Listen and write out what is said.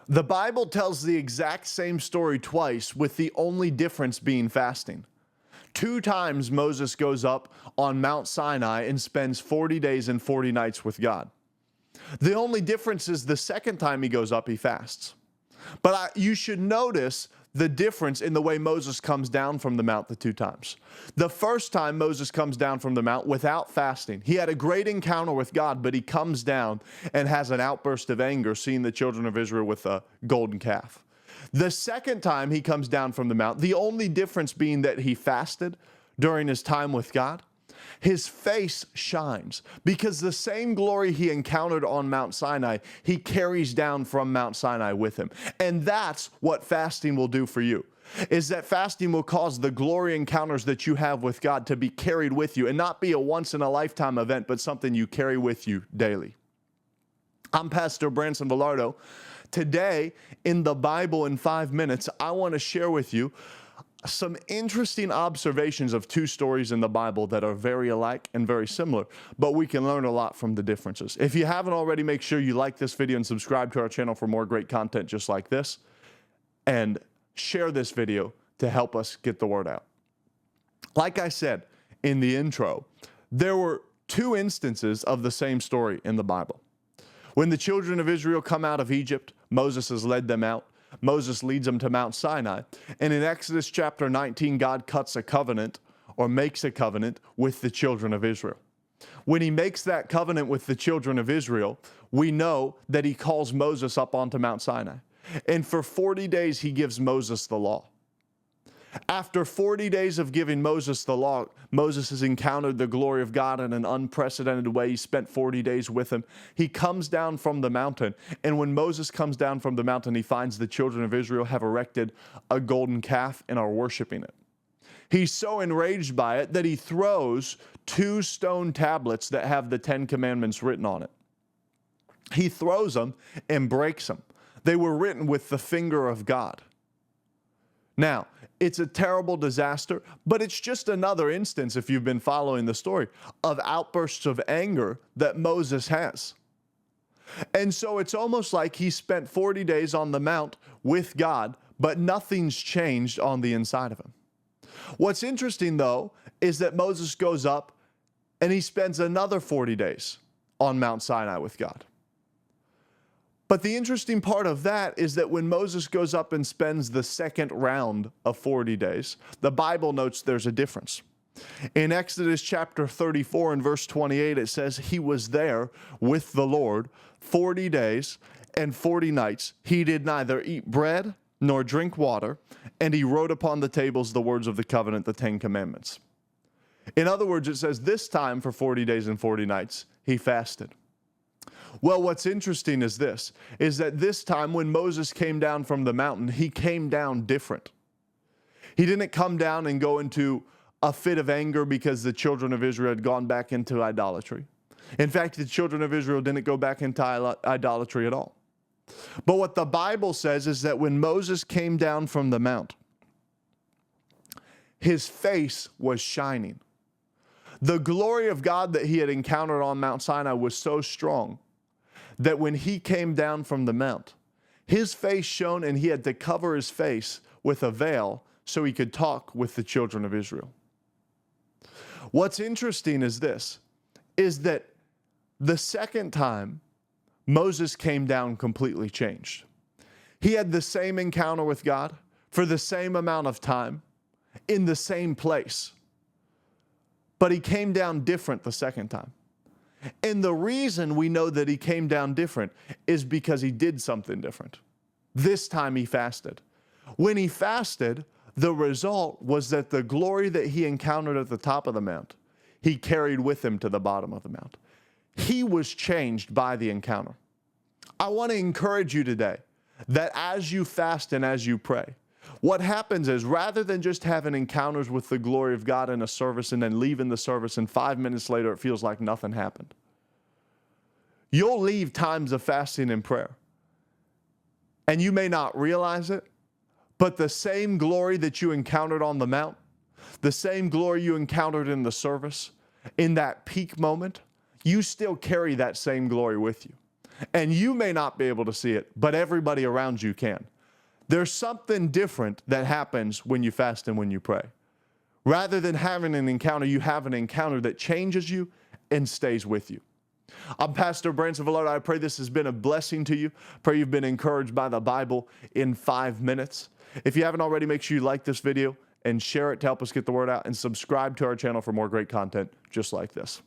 The Bible tells the exact same story twice, with the only difference being fasting. 2 times Moses goes up on Mount Sinai and spends 40 days and 40 nights with God. The only difference is the second time he goes up, he fasts. But you should notice the difference in the way Moses comes down from the mount the 2 times. The first time Moses comes down from the mount without fasting. He had a great encounter with God, but he comes down and has an outburst of anger seeing the children of Israel with a golden calf. The second time he comes down from the mount, the only difference being that he fasted during his time with God, his face shines because the same glory he encountered on Mount Sinai, he carries down from Mount Sinai with him. And that's what fasting will do for you, is that fasting will cause the glory encounters that you have with God to be carried with you and not be a once-in-a-lifetime event, but something you carry with you daily. I'm Pastor Branson Villardo. Today, in the Bible in 5 minutes, I want to share with you some interesting observations of 2 stories in the Bible that are very alike and very similar, but we can learn a lot from the differences. If you haven't already, make sure you like this video and subscribe to our channel for more great content just like this, and share this video to help us get the word out. Like I said in the intro, there were 2 instances of the same story in the Bible. When the children of Israel come out of Egypt, Moses has led them out. Moses leads them to Mount Sinai. And in Exodus chapter 19, God cuts a covenant or makes a covenant with the children of Israel. When he makes that covenant with the children of Israel, we know that he calls Moses up onto Mount Sinai. And for 40 days, he gives Moses the law. After 40 days of giving Moses the law, Moses has encountered the glory of God in an unprecedented way. He spent 40 days with him. He comes down from the mountain, and when Moses comes down from the mountain, he finds the children of Israel have erected a golden calf and are worshiping it. He's so enraged by it that he throws 2 stone tablets that have the 10 Commandments written on it. He throws them and breaks them. They were written with the finger of God. Now, it's a terrible disaster, but it's just another instance, if you've been following the story, of outbursts of anger that Moses has. And so it's almost like he spent 40 days on the mount with God, but nothing's changed on the inside of him. What's interesting, though, is that Moses goes up and he spends another 40 days on Mount Sinai with God. But the interesting part of that is that when Moses goes up and spends the second round of 40 days, the Bible notes there's a difference. In Exodus chapter 34 and verse 28, it says, he was there with the Lord 40 days and 40 nights. He did neither eat bread nor drink water, and he wrote upon the tables the words of the covenant, the 10 Commandments. In other words, it says this time for 40 days and 40 nights, he fasted. Well, what's interesting is that this time when Moses came down from the mountain, he came down different. He didn't come down and go into a fit of anger because the children of Israel had gone back into idolatry. In fact, the children of Israel didn't go back into idolatry at all. But what the Bible says is that when Moses came down from the mount, his face was shining. The glory of God that he had encountered on Mount Sinai was so strong that when he came down from the mount, his face shone and he had to cover his face with a veil so he could talk with the children of Israel. What's interesting is that the second time Moses came down completely changed. He had the same encounter with God for the same amount of time in the same place, but he came down different the second time. And the reason we know that he came down different is because he did something different. This time he fasted. When he fasted, the result was that the glory that he encountered at the top of the mount, he carried with him to the bottom of the mount. He was changed by the encounter. I want to encourage you today that as you fast and as you pray, what happens is rather than just having encounters with the glory of God in a service and then leaving the service and 5 minutes later it feels like nothing happened, you'll leave times of fasting and prayer. And you may not realize it, but the same glory that you encountered on the mount, the same glory you encountered in the service, in that peak moment, you still carry that same glory with you. And you may not be able to see it, but everybody around you can. There's something different that happens when you fast and when you pray. Rather than having an encounter, you have an encounter that changes you and stays with you. I'm Pastor Branson Velarde. I pray this has been a blessing to you. Pray you've been encouraged by the Bible in 5 minutes. If you haven't already, make sure you like this video and share it to help us get the word out, and subscribe to our channel for more great content just like this.